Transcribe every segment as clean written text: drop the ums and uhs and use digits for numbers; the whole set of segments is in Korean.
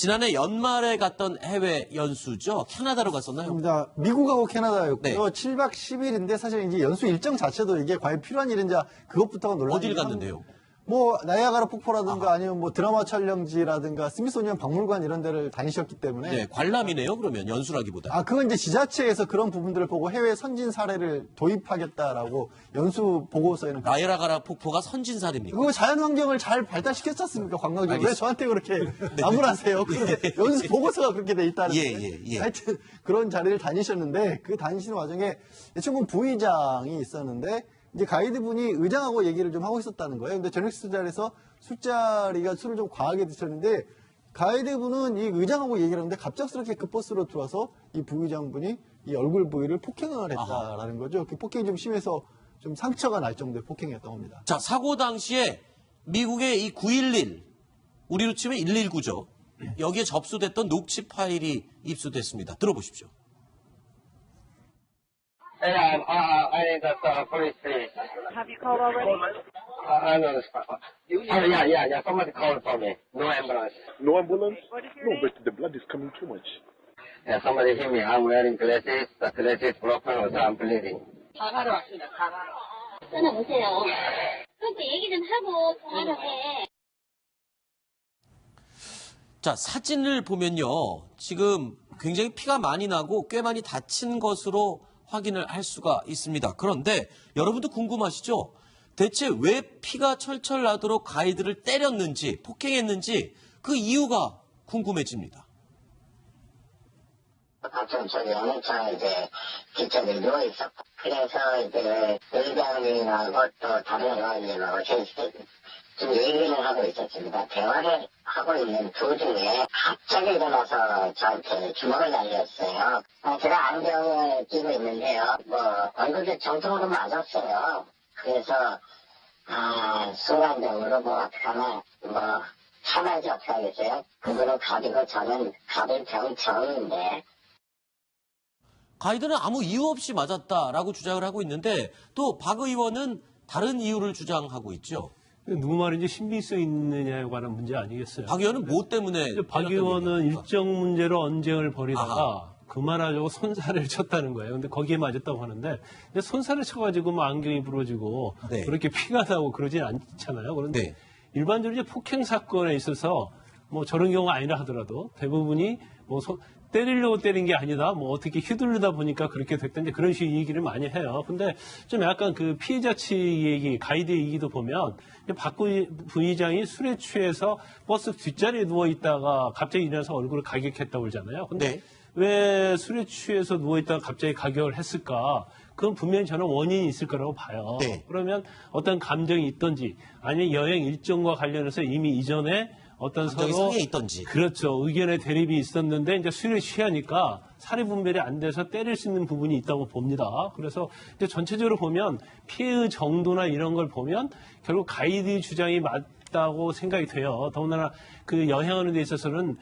지난해 연말에 갔던 해외 연수죠. 캐나다로 갔었나요? 미국하고 캐나다였고요. 네. 7박 10일인데 사실 이제 연수 일정 자체도 이게 과연 필요한 일인지 그것부터가 논란이. 어디를 갔는데요? 뭐 나이아가라 폭포라든가 아니면 뭐 드라마 촬영지라든가 스미소니언 박물관 이런 데를 다니셨기 때문에. 네, 관람이네요. 그러면 연수라기보다. 그건 이제 지자체에서 그런 부분들을 보고 해외 선진 사례를 도입하겠다라고 연수 보고서에는. 나이아가라 폭포가 선진 사례입니까? 그거 자연환경을 잘 발달시켰지 않습니까, 관광객? 왜 저한테 그렇게 네. 나무라세요? 그런데 연수 보고서가 그렇게 돼 있다는. 예. 하여튼 그런 자리를 다니셨는데 그 다니시는 와중에 예천군 부의장이 있었는데 이제 가이드분이 의장하고 얘기를 좀 하고 있었다는 거예요. 근데 저녁 식사 자리에서 술자리가 술을 좀 과하게 드셨는데 가이드분은 이 의장하고 얘기를 하는데 갑작스럽게 그 버스로 들어와서 이 부의장분이 이 얼굴 부위를 폭행을 했다라는 거죠. 그 폭행이 좀 심해서 좀 상처가 날 정도의 폭행이었던 겁니다. 자, 사고 당시에 미국의 이 911, 우리로 치면 119죠. 여기에 접수됐던 녹취 파일이 입수됐습니다. 들어보십시오. Yeah, I need the police, please. Have you called already? I know the spot. Yeah. Somebody called for me. No ambulance. No ambulance? What is your No, name? but the blood is coming too much. Yeah, somebody hit me. I'm wearing glasses. The glasses broken, so I'm bleeding. 사과로 왔습니다. 사과로. 끊어보세요. 그렇게 얘기 좀 하고 전화를 해. 자, 사진을 보면요. 지금 굉장히 피가 많이 나고 꽤 많이 다친 것으로 확인을 할 수가 있습니다. 그런데 여러분도 궁금하시죠? 대체 왜 피가 철철 나도록 가이드를 때렸는지, 폭행했는지 그 이유가 궁금해집니다. 보통 저기 연행창에 이제 기차들이 누워있었고, 그래서 이제 의장님하고 또 다른 의원님하고 좀 얘기를 하고 있었습니다. 대화를 하고 있는 도중에 갑자기 일어나서 저한테 주먹을 날렸어요. 제가 안경을 끼고 있는데요. 얼굴에 정통으로 맞았어요. 그래서 순간적으로 어떡하나 참아야지 어떡하겠어요. 그분은 갑이고 저는 갑을 배운 정인데. 가이드는 아무 이유 없이 맞았다라고 주장을 하고 있는데 또 박 의원은 다른 이유를 주장하고 있죠. 누구 말인지 신빙성 있느냐에 관한 문제 아니겠어요? 박 의원은 뭐 때문에? 박 의원은 일정 문제로 언쟁을 벌이다가 그만하자고 손살을 쳤다는 거예요. 근데 거기에 맞았다고 하는데 근데 손살을 쳐가지고 뭐 안경이 부러지고 네. 그렇게 피가 나고 그러진 않잖아요. 그런데 네. 일반적으로 이제 폭행 사건에 있어서 뭐 저런 경우가 아니라 하더라도 대부분이 뭐 때리려고 때린 게 아니다. 뭐 어떻게 휘둘르다 보니까 그렇게 됐던지 그런 식의 얘기를 많이 해요. 근데 좀 약간 그 피해자 측 얘기, 가이드 얘기도 보면 박 부의장이 술에 취해서 버스 뒷자리에 누워 있다가 갑자기 일어나서 얼굴을 가격했다고 그러잖아요. 근데 네. 왜 술에 취해서 누워 있다가 갑자기 가격을 했을까? 그건 분명히 저는 원인이 있을 거라고 봐요. 네. 그러면 어떤 감정이 있던지 아니면 여행 일정과 관련해서 이미 이전에 어떤 감정이 서로 상해 있던지. 그렇죠. 의견의 대립이 있었는데 이제 술에 취하니까 사례 분별이 안 돼서 때릴 수 있는 부분이 있다고 봅니다. 그래서 이제 전체적으로 보면 피해의 정도나 이런 걸 보면 결국 가이드 주장이 맞다고 생각이 돼요. 더군다나 그 여행하는 데 있어서는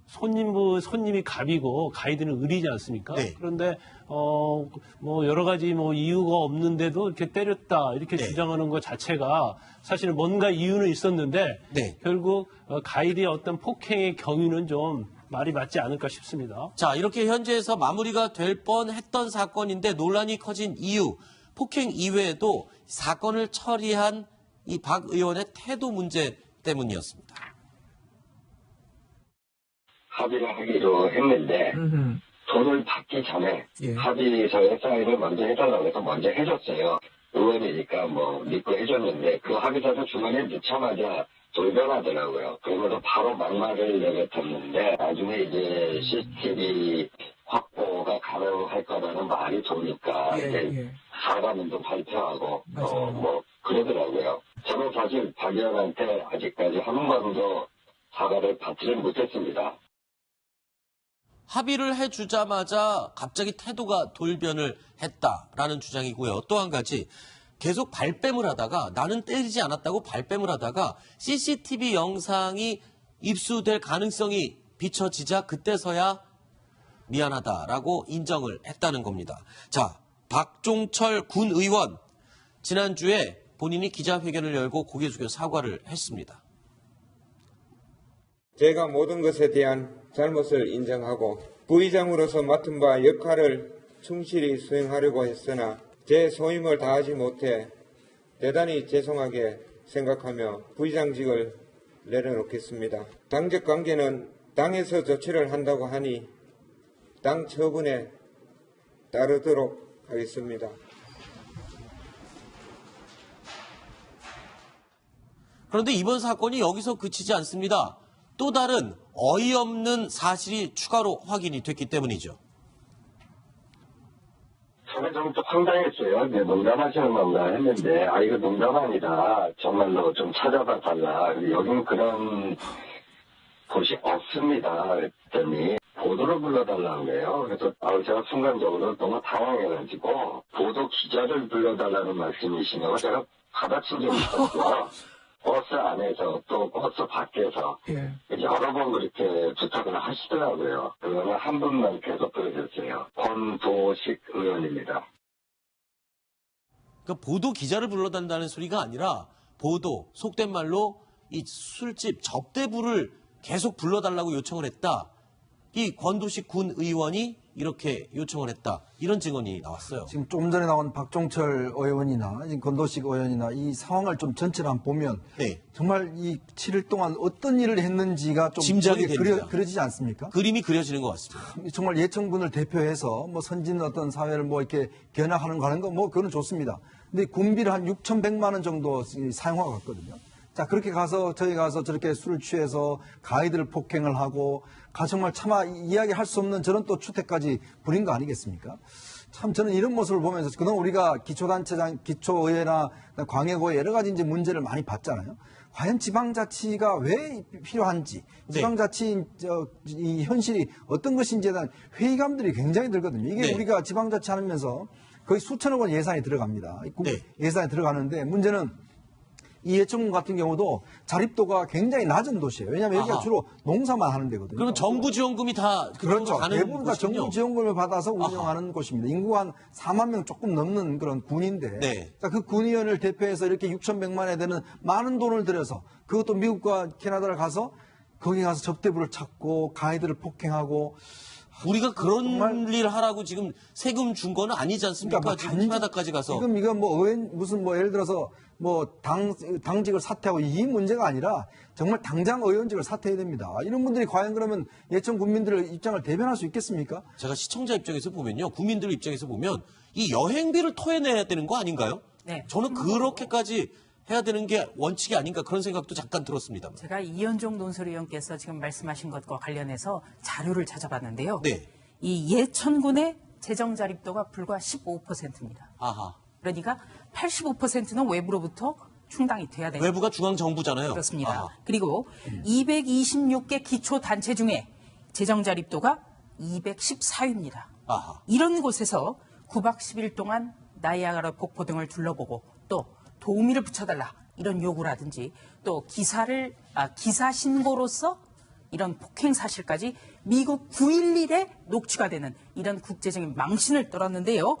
손님이 갑이고 가이드는 을이지 않습니까? 네. 그런데 뭐 여러 가지 뭐 이유가 없는데도 이렇게 때렸다 이렇게 네. 주장하는 것 자체가 사실은 뭔가 이유는 있었는데 네. 결국 가이드의 어떤 폭행의 경위는 좀 말이 맞지 않을까 싶습니다. 자, 이렇게 현재에서 마무리가 될 뻔했던 사건인데 논란이 커진 이유, 폭행 이외에도 사건을 처리한 이 박 의원의 태도 문제 때문이었습니다. 합의를 하기로 했는데 돈을 받기 전에 합의서에 사인을 먼저 해달라고 해서 먼저 해줬어요. 의원이니까 뭐 믿고 해줬는데 그 합의서를 중간에 넣자마자 돌변하더라고요. 그러고서 바로 막말을 내뱉었는데 나중에 이제 CCTV 확보가 가능할 거라는 말이 도니까 이제 사과문도 발표하고 뭐 그러더라고요. 저는 사실 박 의원한테 아직까지 한 번도 사과를 받지를 못했습니다. 합의를 해주자마자 갑자기 태도가 돌변을 했다라는 주장이고요. 또 한 가지 계속 발뺌을 하다가 나는 때리지 않았다고 발뺌을 하다가 CCTV 영상이 입수될 가능성이 비춰지자 그때서야 미안하다라고 인정을 했다는 겁니다. 자, 박종철 군 의원 지난주에 본인이 기자회견을 열고 고개 숙여 사과를 했습니다. 제가 모든 것에 대한 잘못을 인정하고 부의장으로서 맡은 바 역할을 충실히 수행하려고 했으나 제 소임을 다하지 못해 대단히 죄송하게 생각하며 부의장직을 내려놓겠습니다. 당적 관계는 당에서 조치를 한다고 하니 당 처분에 따르도록 하겠습니다. 그런데 이번 사건이 여기서 그치지 않습니다. 또 다른 어이없는 사실이 추가로 확인이 됐기 때문이죠. 저는 좀 황당했어요. 네, 농담하시는 건가 했는데, 이거 농담 아니다. 정말로 좀 찾아봐 달라. 여기는 그런 곳이 없습니다. 그랬더니, 보도를 불러달라는 거예요. 그래서 제가 순간적으로 너무 당황해가지고, 보도 기자를 불러달라는 말씀이시냐고 제가 받아친 적이 있었고요. 버스 안에서 또 버스 밖에서 여러 번 그렇게 부탁을 하시더라고요. 그러면 한 분만 계속 들으셨어요. 권도식 의원입니다. 그러니까 보도 기자를 불러단다는 소리가 아니라 보도, 속된 말로 이 술집 접대부를 계속 불러달라고 요청을 했다. 이 권도식 군 의원이 이렇게 요청을 했다. 이런 증언이 나왔어요. 지금 조금 전에 나온 박종철 의원이나 권도식 의원이나 이 상황을 좀 전체를 한번 보면 네. 정말 이 7일 동안 어떤 일을 했는지가 좀 짐작이 됩니다. 그려지지 않습니까? 그림이 그려지는 것 같습니다. 정말 예천군을 대표해서 뭐 선진 어떤 사회를 뭐 이렇게 견학하는 거 하는 거 뭐 그건 좋습니다. 근데 군비를 한 6,100만 원 정도 사용하고 갔거든요. 자, 그렇게 가서 저희 가서 저렇게 술을 취해서 가이드를 폭행을 하고 정말 차마 이야기할 수 없는 저런 또 추태까지 부린 거 아니겠습니까? 참 저는 이런 모습을 보면서 그동안 우리가 기초단체장, 기초의회나 광역의회 여러 가지 이제 문제를 많이 봤잖아요. 과연 지방자치가 왜 필요한지, 지방자치 이 현실이 어떤 것인지에 대한 회의감들이 굉장히 들거든요. 이게 우리가 지방자치 하면서 거의 수천억 원 예산이 들어갑니다. 예산이 들어가는데 문제는 이 예천군 같은 경우도 자립도가 굉장히 낮은 도시예요. 왜냐하면 여기가 주로 농사만 하는 데거든요. 그럼 정부 지원금이 다 그렇죠. 가는 대부분 다 곳이군요. 정부 지원금을 받아서 운영하는 곳입니다. 인구가 한 4만 명 조금 넘는 그런 군인데 자, 그 군의원을 대표해서 이렇게 6,100만에 되는 많은 돈을 들여서 그것도 미국과 캐나다를 가서 거기 가서 접대부를 찾고 가이드를 폭행하고 우리가 그런 일 하라고 지금 세금 준 거는 아니지 않습니까? 그러니까 지금 캐나다까지 가서. 지금 이거 뭐 무슨 뭐 예를 들어서 뭐 당직을 사퇴하고 이 문제가 아니라 정말 당장 의원직을 사퇴해야 됩니다. 이런 분들이 과연 그러면 예천 국민들의 입장을 대변할 수 있겠습니까? 제가 시청자 입장에서 보면요. 국민들 입장에서 보면 이 여행비를 토해내야 되는 거 아닌가요? 네. 저는 그렇게까지 해야 되는 게 원칙이 아닌가 그런 생각도 잠깐 들었습니다. 제가 이현종 논설위원께서 지금 말씀하신 것과 관련해서 자료를 찾아봤는데요. 이 예천군의 재정 자립도가 불과 15%입니다. 아하. 그러니까 85%는 외부로부터 충당이 돼야 됩니다. 외부가 중앙정부잖아요. 그렇습니다. 아하. 그리고 226개 기초단체 중에 재정 자립도가 214위입니다. 아하. 이런 곳에서 9박 10일 동안 나이아가라 폭포 등을 둘러보고 또 도우미를 붙여달라 이런 요구라든지 또 기사 신고로서 이런 폭행 사실까지 미국 9.11에 녹취가 되는 이런 국제적인 망신을 떨었는데요.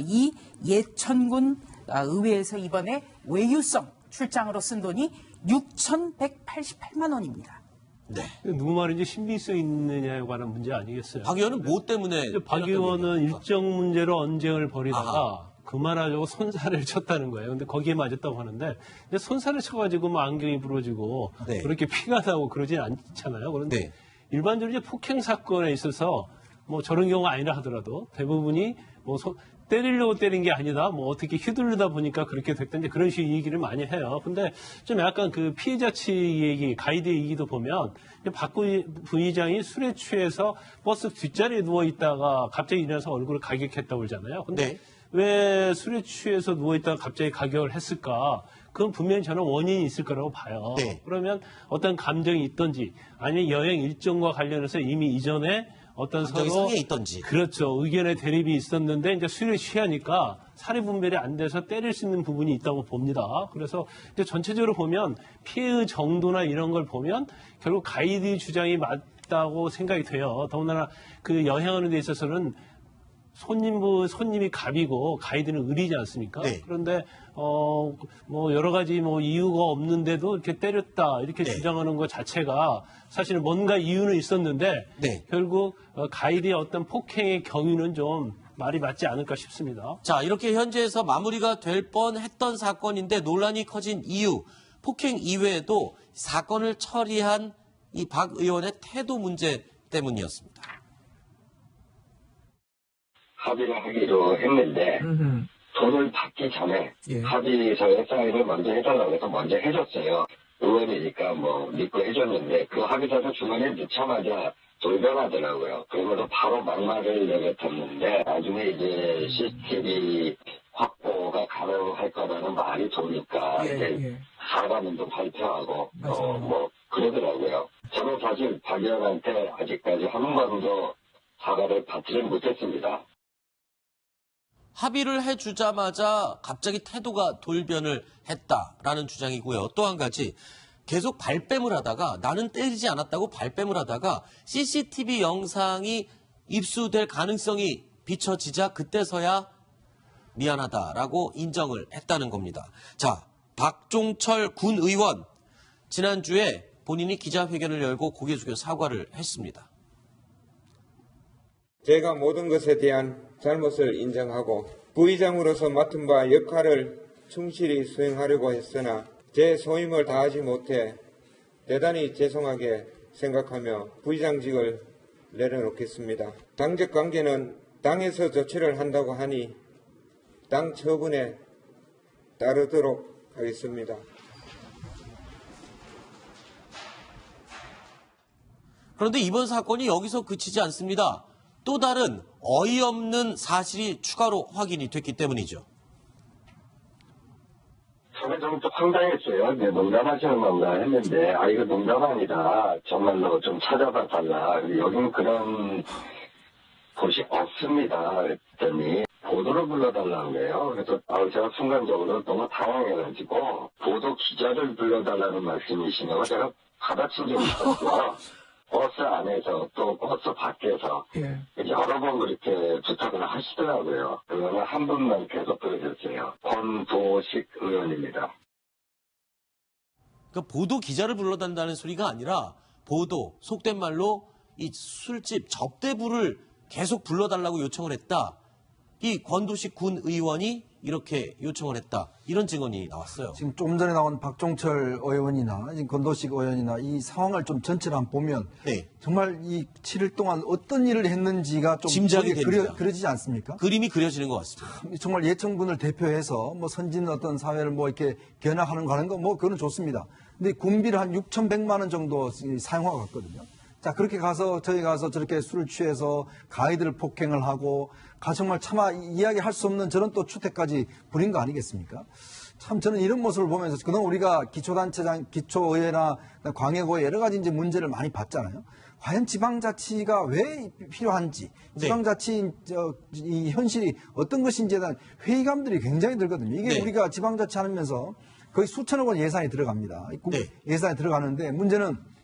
이 예천군 의회에서 이번에 외유성 출장으로 쓴 돈이 6,188만 원입니다. 네. 누구 말인지 신빙성 있느냐에 관한 문제 아니겠어요? 박 의원은 뭐 때문에? 박 의원은 일정 문제로 언쟁을 벌이다가 아하. 그만하려고 손살을 쳤다는 거예요. 근데 거기에 맞았다고 하는데 근데 손살을 쳐가지고 뭐 안경이 부러지고 그렇게 피가 나고 그러진 않잖아요. 그런데 일반적으로 이제 폭행 사건에 있어서 뭐 저런 경우가 아니라 하더라도 대부분이 뭐 때리려고 때린 게 아니다. 뭐 어떻게 휘둘르다 보니까 그렇게 됐던지 그런 식의 얘기를 많이 해요. 근데 좀 약간 그 피해자 측 얘기, 가이드 얘기도 보면 박 부의장이 술에 취해서 버스 뒷자리에 누워 있다가 갑자기 일어나서 얼굴을 가격했다고 그러잖아요. 근데 왜 술에 취해서 누워 있다가 갑자기 가격을 했을까? 그건 분명히 저는 원인이 있을 거라고 봐요. 그러면 어떤 감정이 있던지 아니면 여행 일정과 관련해서 이미 이전에 어떤 서로 상해 있던지. 그렇죠. 의견의 대립이 있었는데 이제 술에 취하니까 사례 분별이 안 돼서 때릴 수 있는 부분이 있다고 봅니다. 그래서 이제 전체적으로 보면 피해의 정도나 이런 걸 보면 결국 가이드 주장이 맞다고 생각이 돼요. 더군다나 그 여행하는 데 있어서는 손님이 갑이고 가이드는 을이지 않습니까? 네. 그런데 뭐 여러 가지 뭐 이유가 없는데도 이렇게 때렸다 이렇게 네. 주장하는 것 자체가 사실은 뭔가 이유는 있었는데 네. 결국 가이드의 어떤 폭행의 경위는 좀 말이 맞지 않을까 싶습니다. 자, 이렇게 현재에서 마무리가 될 뻔했던 사건인데 논란이 커진 이유, 폭행 이외에도 사건을 처리한 이 박 의원의 태도 문제 때문이었습니다. 합의를 하기로 했는데 돈을 받기 전에 합의서에 사인을 먼저 해달라고 해서 먼저 해줬어요. 의원이니까 뭐 믿고 해줬는데 그 합의서를 주머니에 넣자마자 돌변하더라고요. 그러면서 바로 막말을 내뱉었는데 나중에 이제 CCTV 확보가 가능할 거라는 말이 도니까 이제 사과문도 발표하고 뭐 그러더라고요. 저는 사실 박 의원한테 아직까지 한 번도 사과를 받지를 못했습니다. 합의를 해주자마자 갑자기 태도가 돌변을 했다라는 주장이고요. 또 한 가지 계속 발뺌을 하다가 나는 때리지 않았다고 발뺌을 하다가 CCTV 영상이 입수될 가능성이 비춰지자 그때서야 미안하다라고 인정을 했다는 겁니다. 자, 박종철 군 의원 지난주에 본인이 기자회견을 열고 고개 숙여 사과를 했습니다. 제가 모든 것에 대한 잘못을 인정하고 부의장으로서 맡은 바 역할을 충실히 수행하려고 했으나 제 소임을 다하지 못해 대단히 죄송하게 생각하며 부의장직을 내려놓겠습니다. 당적 관계는 당에서 조치를 한다고 하니 당 처분에 따르도록 하겠습니다. 그런데 이번 사건이 여기서 그치지 않습니다. 또 다른 어이없는 사실이 추가로 확인이 됐기 때문이죠. 저는 좀 황당했어요. 네, 농담하시는 건가 했는데 이거 농담 아니다. 정말로 좀 찾아봐 달라. 여긴 그런 곳이 없습니다. 그랬더니 보도를 불러달라는 거예요. 그래서 제가 순간적으로 너무 당황해가지고 보도 기자를 불러달라는 말씀이시냐고 제가 받아친 적이 있었고요. 버스 안에서 또 버스 밖에서 여러 번 그렇게 부탁을 하시더라고요. 그러면 한 분만 계속 그러셨어요. 권도식 의원입니다. 그러니까 보도 기자를 불러단다는 소리가 아니라 보도, 속된 말로 이 술집 접대부를 계속 불러달라고 요청을 했다. 이 권도식 군 의원이 이렇게 요청을 했다. 이런 증언이 나왔어요. 지금 좀 전에 나온 박종철 의원이나 지금 권도식 의원이나 이 상황을 좀 전체를 한번 보면 정말 이 7일 동안 어떤 일을 했는지가 좀 짐작이 됩니다. 그려지지 않습니까? 그림이 그려지는 것 같습니다. 정말 예천군을 대표해서 뭐 선진 어떤 사회를 뭐 이렇게 견학하는 거 하는 거 뭐 그거는 좋습니다. 근데 군비를 한 6,100만 원 정도 사용하고 갔거든요. 자, 그렇게 가서 저희 가서 저렇게 술을 취해서 가이드를 폭행을 하고 정말 차마 이야기할 수 없는 저런 또 추태까지 부린 거 아니겠습니까? 참 저는 이런 모습을 보면서 그동안 우리가 기초단체장, 기초의회나 광역의회 여러 가지 이제 문제를 많이 봤잖아요. 과연 지방자치가 왜 필요한지, 지방자치 이 현실이 어떤 것인지에 대한 회의감들이 굉장히 들거든요. 이게 우리가 지방자치 하면서 거의 수천억 원 예산이 들어갑니다. 예산이 들어가는데 문제는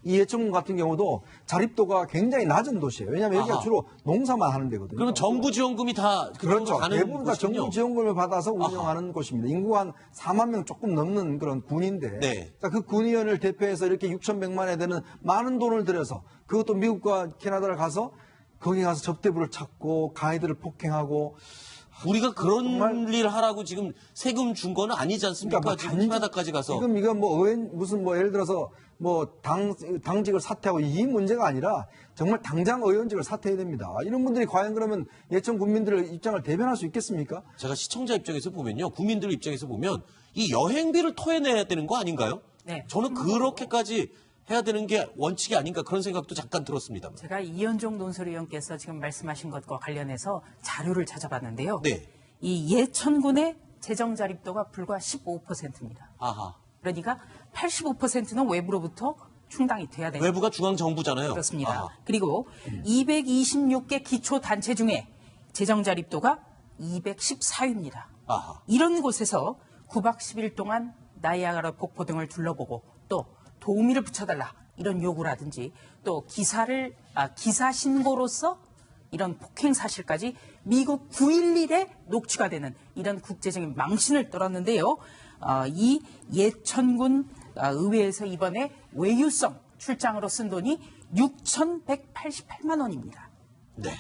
이 예천군 같은 경우도 자립도가 굉장히 낮은 도시예요. 왜냐하면 여기가 주로 농사만 하는 데거든요. 그럼 정부 지원금이 다 그렇죠. 가는 대부분 다 곳이군요. 정부 지원금을 받아서 운영하는 곳입니다. 인구가 한 4만 명 조금 넘는 그런 군인데 그 군의원을 대표해서 이렇게 6,100만에 되는 많은 돈을 들여서 그것도 미국과 캐나다를 가서 거기 가서 접대부를 찾고 가이드를 폭행하고 우리가 그런 일을 하라고 지금 세금 준 거는 아니지 않습니까? 그러니까 지금 캐나다까지 가서. 지금 이거 무슨 예를 들어서 당직을 사퇴하고 이 문제가 아니라 정말 당장 의원직을 사퇴해야 됩니다. 이런 분들이 과연 그러면 예천 국민들의 입장을 대변할 수 있겠습니까? 제가 시청자 입장에서 보면요. 국민들 입장에서 보면 이 여행비를 토해내야 되는 거 아닌가요? 네. 저는 그렇게까지 해야 되는 게 원칙이 아닌가 그런 생각도 잠깐 들었습니다. 제가 이현종 논설위원께서 지금 말씀하신 것과 관련해서 자료를 찾아봤는데요. 이 예천군의 재정 자립도가 불과 15%입니다. 아하. 그러니까 85%는 외부로부터 충당이 돼야 됩니다. 외부가 중앙정부잖아요. 그렇습니다. 아하. 그리고 226개 기초단체 중에 재정 자립도가 214위입니다. 아하. 이런 곳에서 9박 10일 동안 나이아가라 폭포 등을 둘러보고 또 도우미를 붙여달라 이런 요구라든지 또 기사 신고로서 이런 폭행 사실까지 미국 9.11에 녹취가 되는 이런 국제적인 망신을 떨었는데요. 이 예천군 의회에서 이번에 외유성 출장으로 쓴 돈이 6,188만 원입니다. 네.